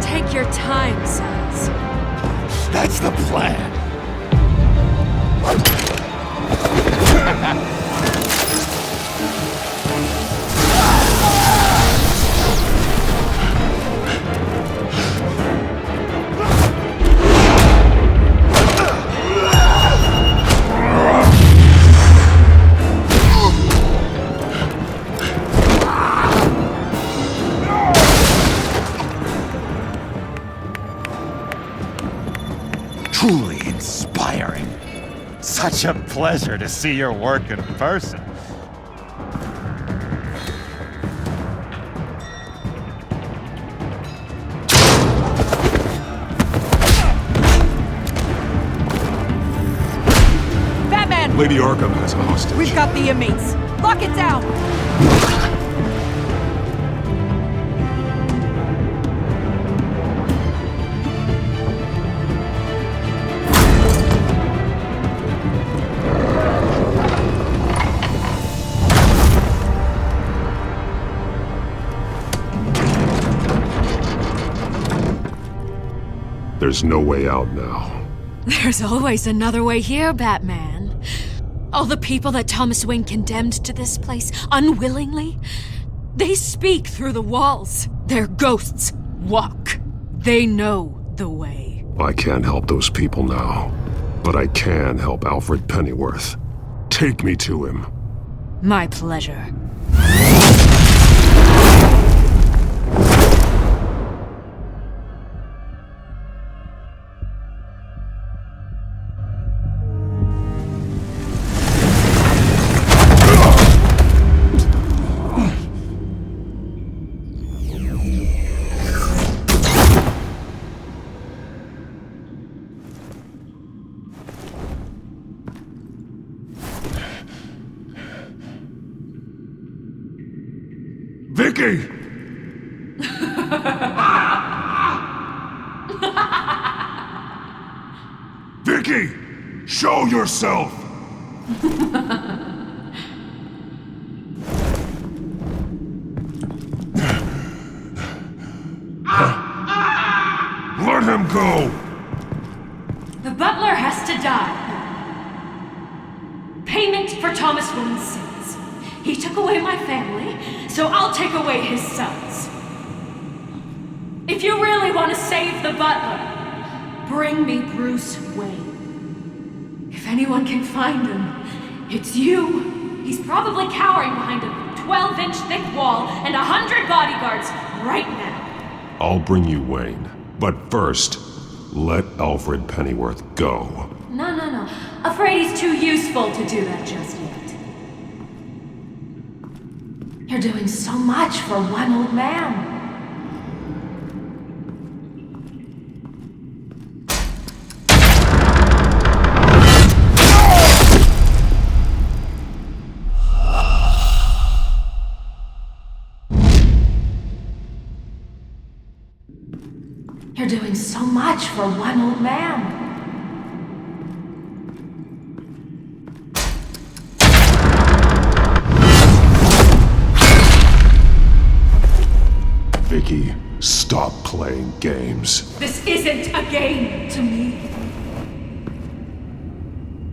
Take your time, sons. That's the plan. Truly inspiring. Such a pleasure to see your work in person. Batman! Lady Arkham has a hostage. We've got the inmates. Lock it down! There's no way out now. There's always another way here, Batman. All the people that Thomas Wayne condemned to this place unwillingly, they speak through the walls. Their ghosts walk. They know the way. I can't help those people now, but I can help Alfred Pennyworth. Take me to him. My pleasure. Vicky! Vicky! Show yourself! him go! The butler has to die. Payment for Thomas Wayne's sins. He took away my family, so I'll take away his sons. If you really want to save the butler, bring me Bruce Wayne. If anyone can find him, it's you. He's probably cowering behind a 12-inch thick wall and 100 bodyguards right now. I'll bring you Wayne. But first, let Alfred Pennyworth go. No. Afraid he's too useful to do that just yet. You're doing so much for one old man. You're doing so much for one old man. Vicky, stop playing games. This isn't a game to me.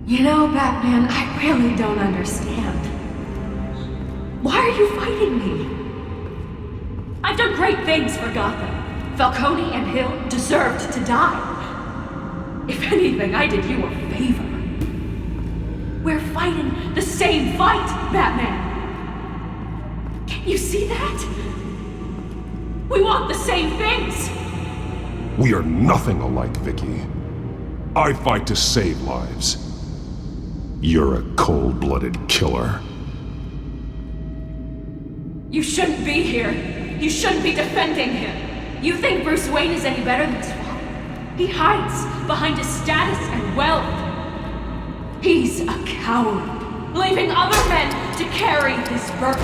You know, Batman, I really don't understand. Why are you fighting me? I've done great things for Gotham. Falcone and Hill deserved to die. If anything, I did you a favor. We're fighting the same fight, Batman. Can't you see that? We want the same things. We are nothing alike, Vicky. I fight to save lives. You're a cold-blooded killer. You shouldn't be here. You shouldn't be defending him. You think Bruce Wayne is any better than his father? He hides behind his status and wealth. He's a coward, leaving other men to carry his burden.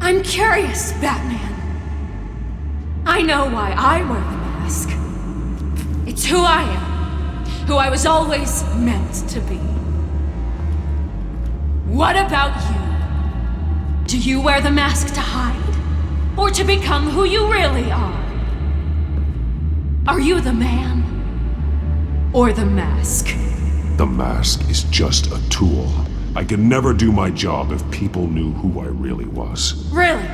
I'm curious, Batman. I know why I wear the mask. It's who I am. Who I was always meant to be. What about you? Do you wear the mask to hide? Or to become who you really are? Are you the man? Or the mask? The mask is just a tool. I could never do my job if people knew who I really was. Really?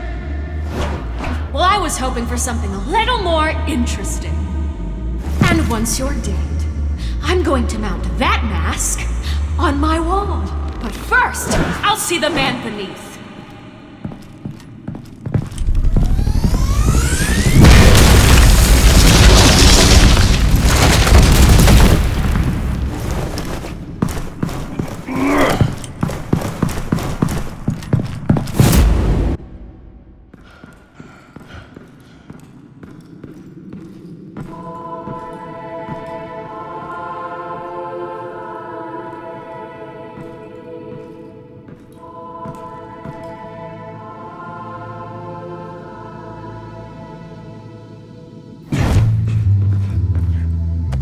Well, I was hoping for something a little more interesting. And once you're dead, I'm going to mount that mask on my wall. But first, I'll see the man beneath.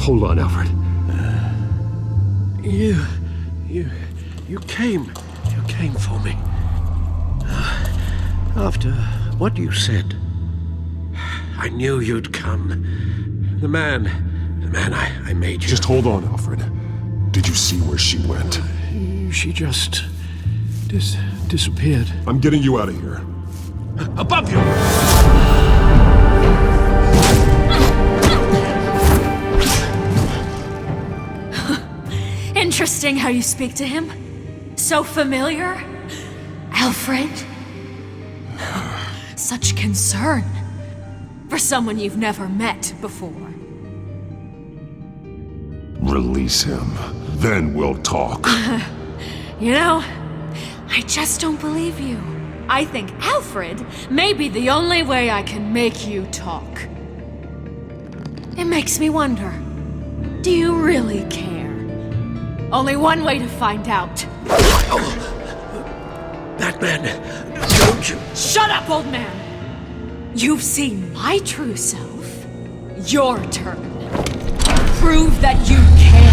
Hold on, Alfred. You came for me. After what you said, I knew you'd come. The man I made you. Just hold on, Alfred. Did you see where she went? She just disappeared. I'm getting you out of here. Above you! Interesting how you speak to him. So familiar. Alfred. Such concern. For someone you've never met before. Release him. Then we'll talk. You know, I just don't believe you. I think Alfred may be the only way I can make you talk. It makes me wonder, do you really care? Only one way to find out. Batman, don't you... Shut up, old man! you've seen my true self. Your turn. Prove that you can.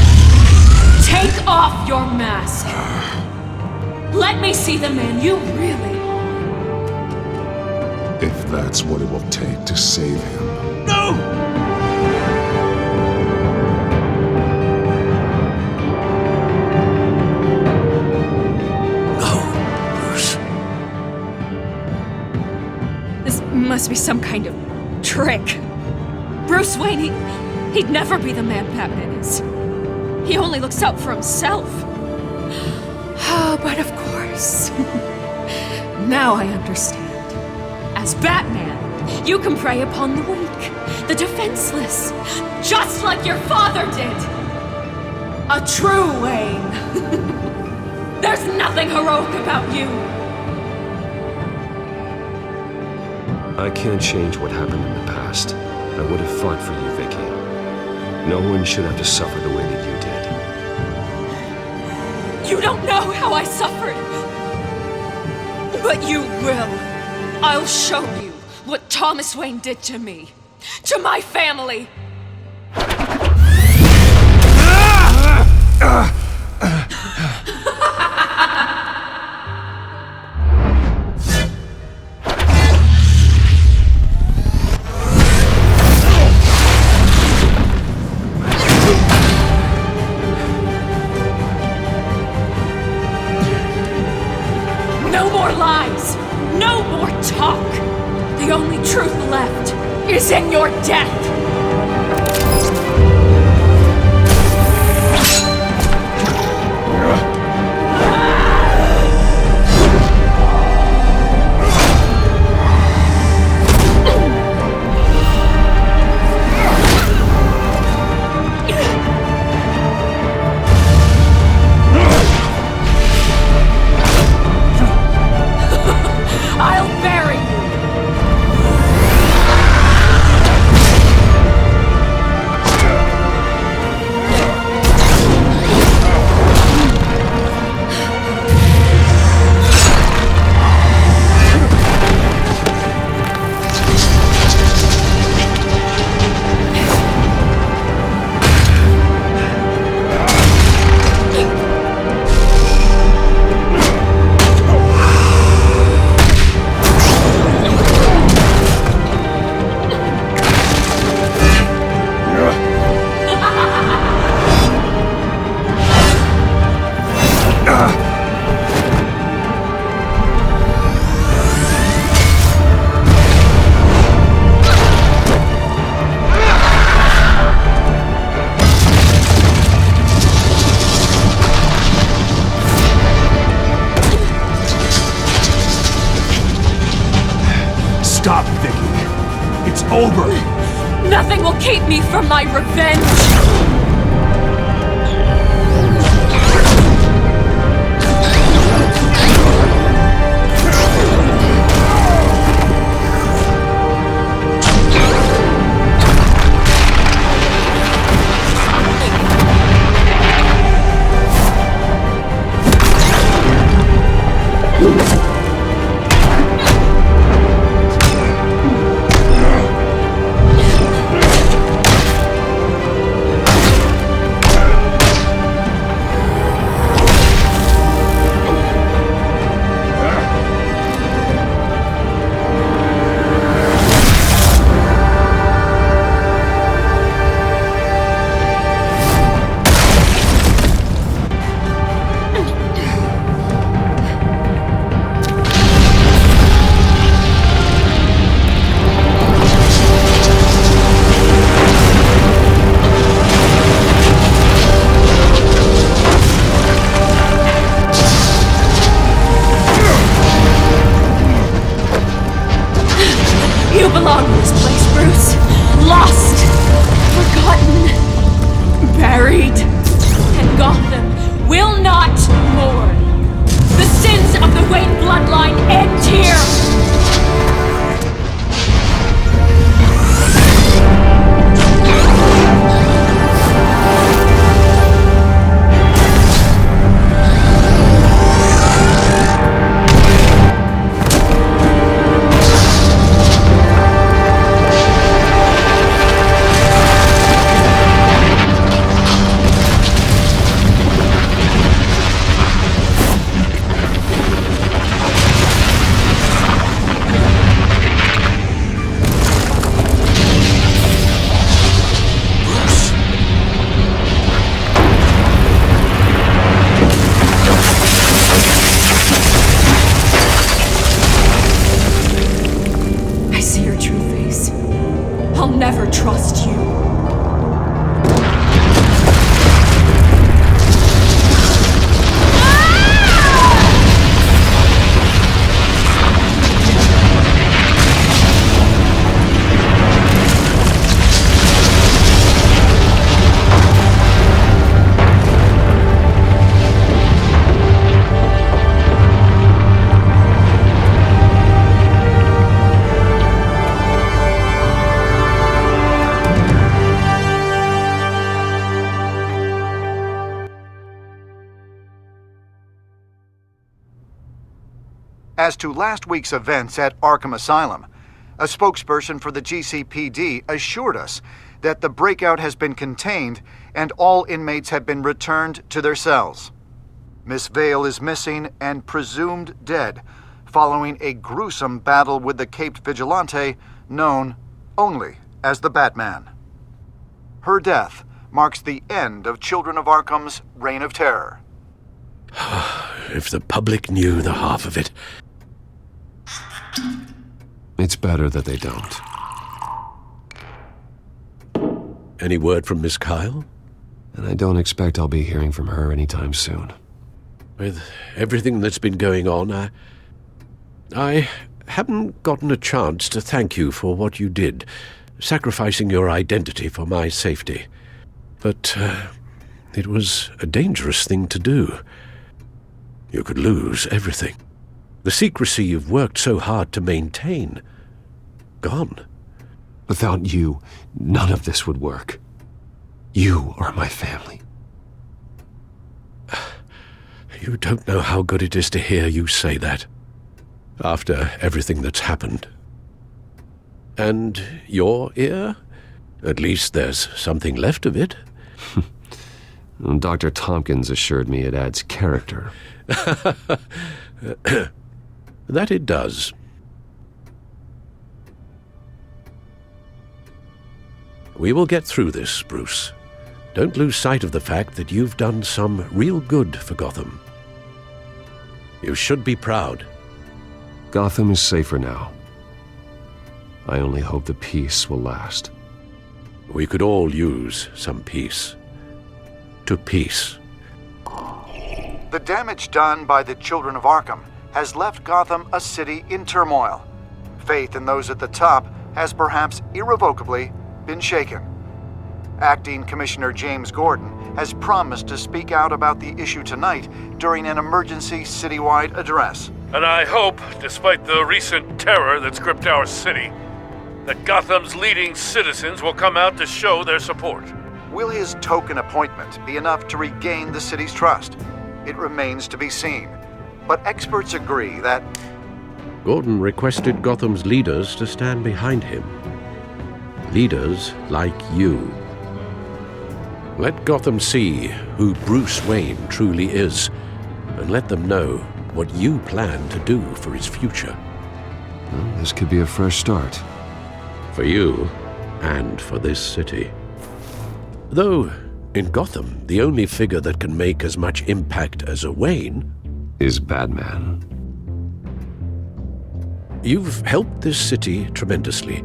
Take off your mask. Let me see the man you really are. If that's what it will take to save him. No! Must be some kind of trick. Bruce Wayne, he'd never be the man Batman is. He only looks out for himself. Oh, but of course. Now I understand. As Batman, you can prey upon the weak, the defenseless, just like your father did. A true Wayne. There's nothing heroic about you. I can't change what happened in the past. I would have fought for you, Vicky. No one should have to suffer the way that you did. You don't know how I suffered. But you will. I'll show you what Thomas Wayne did to me. To my family. No more lies! No more talk! The only truth left is in your death! I'll bury you! Stop, Vicky. It's over. Nothing will keep me from my revenge! As to last week's events at Arkham Asylum, a spokesperson for the GCPD assured us that the breakout has been contained and all inmates have been returned to their cells. Miss Vale is missing and presumed dead, following a gruesome battle with the caped vigilante known only as the Batman. Her death marks the end of Children of Arkham's reign of terror. If the public knew the half of it. It's better that they don't. Any word from Miss Kyle? And I don't expect I'll be hearing from her anytime soon. With everything that's been going on, I haven't gotten a chance to thank you for what you did, sacrificing your identity for my safety. But it was a dangerous thing to do. You could lose everything. The secrecy you've worked so hard to maintain. Gone. Without you, none of this would work. You are my family. You don't know how good it is to hear you say that. After everything that's happened. And your ear? At least there's something left of it. Dr. Tompkins assured me it adds character. That it does. We will get through this, Bruce. Don't lose sight of the fact that you've done some real good for Gotham. You should be proud. Gotham is safer now. I only hope the peace will last. We could all use some peace. To peace. The damage done by the Children of Arkham has left Gotham a city in turmoil. Faith in those at the top has perhaps irrevocably been shaken. Acting Commissioner James Gordon has promised to speak out about the issue tonight during an emergency citywide address. And I hope, despite the recent terror that's gripped our city, that Gotham's leading citizens will come out to show their support. Will his token appointment be enough to regain the city's trust? It remains to be seen. But experts agree that Gordon requested Gotham's leaders to stand behind him. Leaders like you. Let Gotham see who Bruce Wayne truly is, and let them know what you plan to do for his future. Well, this could be a fresh start. For you, and for this city. Though, in Gotham, the only figure that can make as much impact as a Wayne is Batman. You've helped this city tremendously,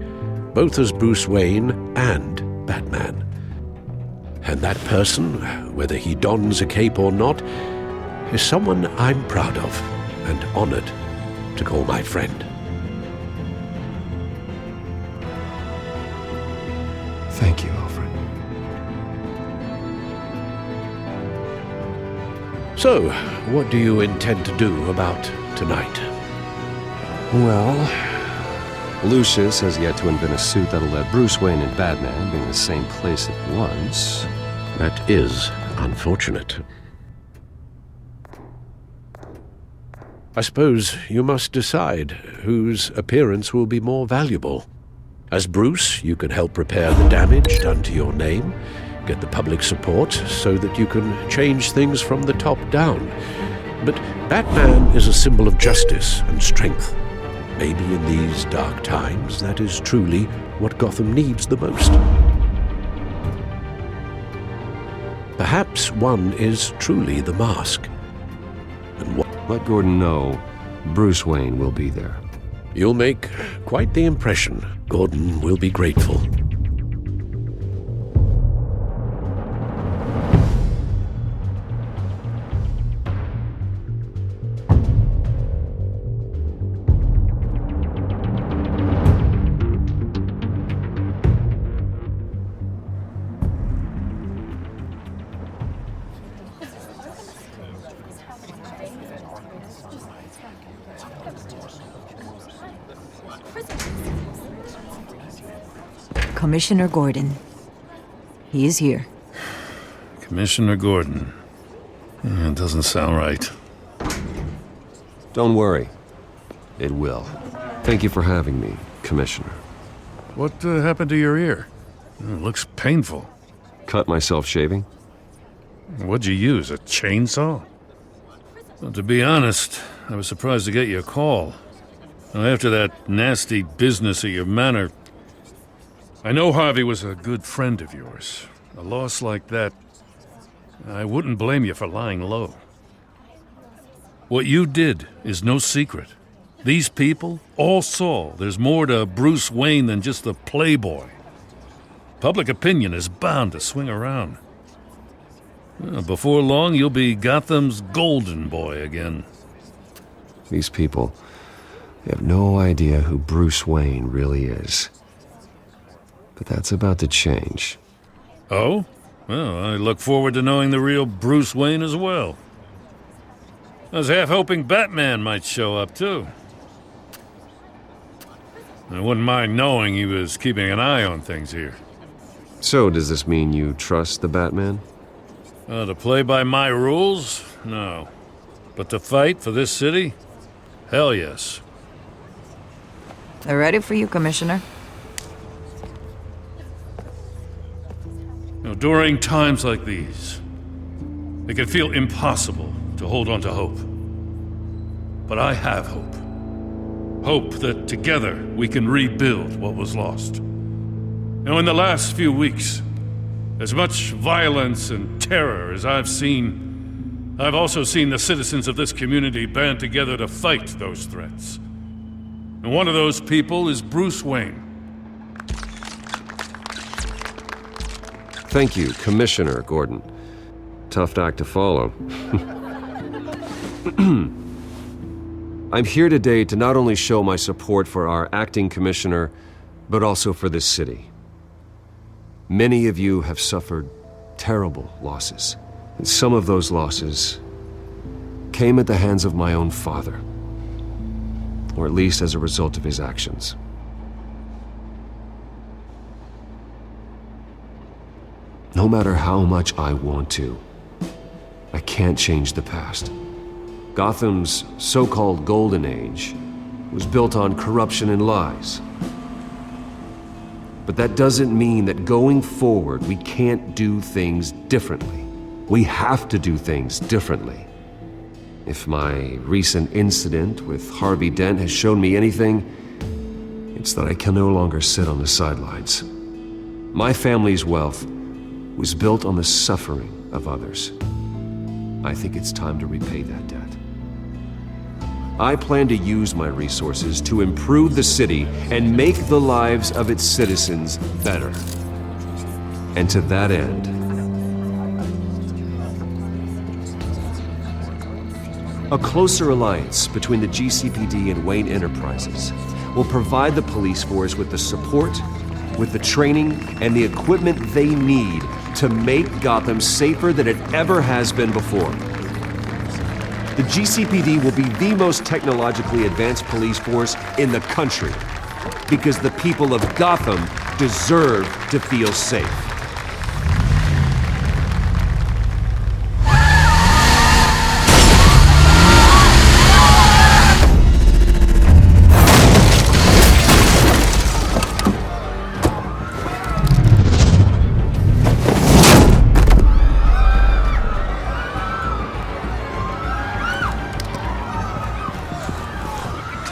both as Bruce Wayne and Batman. And that person, whether he dons a cape or not, is someone I'm proud of and honored to call my friend. Thank you, Alfred. So, what do you intend to do about tonight? Well, Lucius has yet to invent a suit that'll let Bruce Wayne and Batman be in the same place at once. That is unfortunate. I suppose you must decide whose appearance will be more valuable. As Bruce, you can help repair the damage done to your name, get the public support so that you can change things from the top down. But Batman is a symbol of justice and strength. Maybe in these dark times, that is truly what Gotham needs the most. Perhaps one is truly the mask. And let Gordon know Bruce Wayne will be there. You'll make quite the impression. Gordon will be grateful. Commissioner Gordon. He is here. Commissioner Gordon. It doesn't sound right. Don't worry. It will. Thank you for having me, Commissioner. What happened to your ear? It looks painful. Cut myself shaving? What'd you use, a chainsaw? Well, to be honest, I was surprised to get your call. Now, after that nasty business at your manor, I know Harvey was a good friend of yours. A loss like that, I wouldn't blame you for lying low. What you did is no secret. These people all saw there's more to Bruce Wayne than just the playboy. Public opinion is bound to swing around. Well, before long, you'll be Gotham's golden boy again. These people, they have no idea who Bruce Wayne really is. But that's about to change. Oh? Well, I look forward to knowing the real Bruce Wayne as well. I was half hoping Batman might show up, too. I wouldn't mind knowing he was keeping an eye on things here. So, does this mean you trust the Batman? To play by my rules? No. But to fight for this city? Hell yes. They're ready for you, Commissioner. During times like these, it can feel impossible to hold on to hope. But I have hope. Hope that together we can rebuild what was lost. In the last few weeks, as much violence and terror as I've seen, I've also seen the citizens of this community band together to fight those threats. And one of those people is Bruce Wayne. Thank you, Commissioner Gordon. Tough act to follow. I'm here today to not only show my support for our acting commissioner, but also for this city. Many of you have suffered terrible losses. And some of those losses came at the hands of my own father, or at least as a result of his actions. No matter how much I want to, I can't change the past. Gotham's so-called Golden Age was built on corruption and lies. But that doesn't mean that going forward we can't do things differently. We have to do things differently. If my recent incident with Harvey Dent has shown me anything, it's that I can no longer sit on the sidelines. My family's wealth was built on the suffering of others. I think it's time to repay that debt. I plan to use my resources to improve the city and make the lives of its citizens better. And to that end, a closer alliance between the GCPD and Wayne Enterprises will provide the police force with the support, with the training, and the equipment they need to make Gotham safer than it ever has been before. The GCPD will be the most technologically advanced police force in the country, because the people of Gotham deserve to feel safe.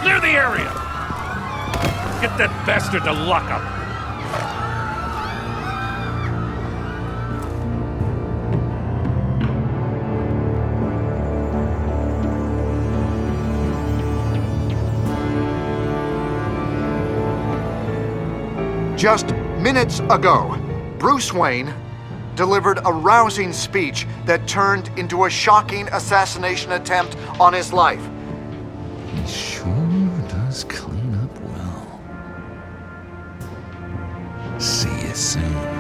Clear the area! Get that bastard to lock up! Just minutes ago, Bruce Wayne delivered a rousing speech that turned into a shocking assassination attempt on his life. He sure does clean up well. See you soon.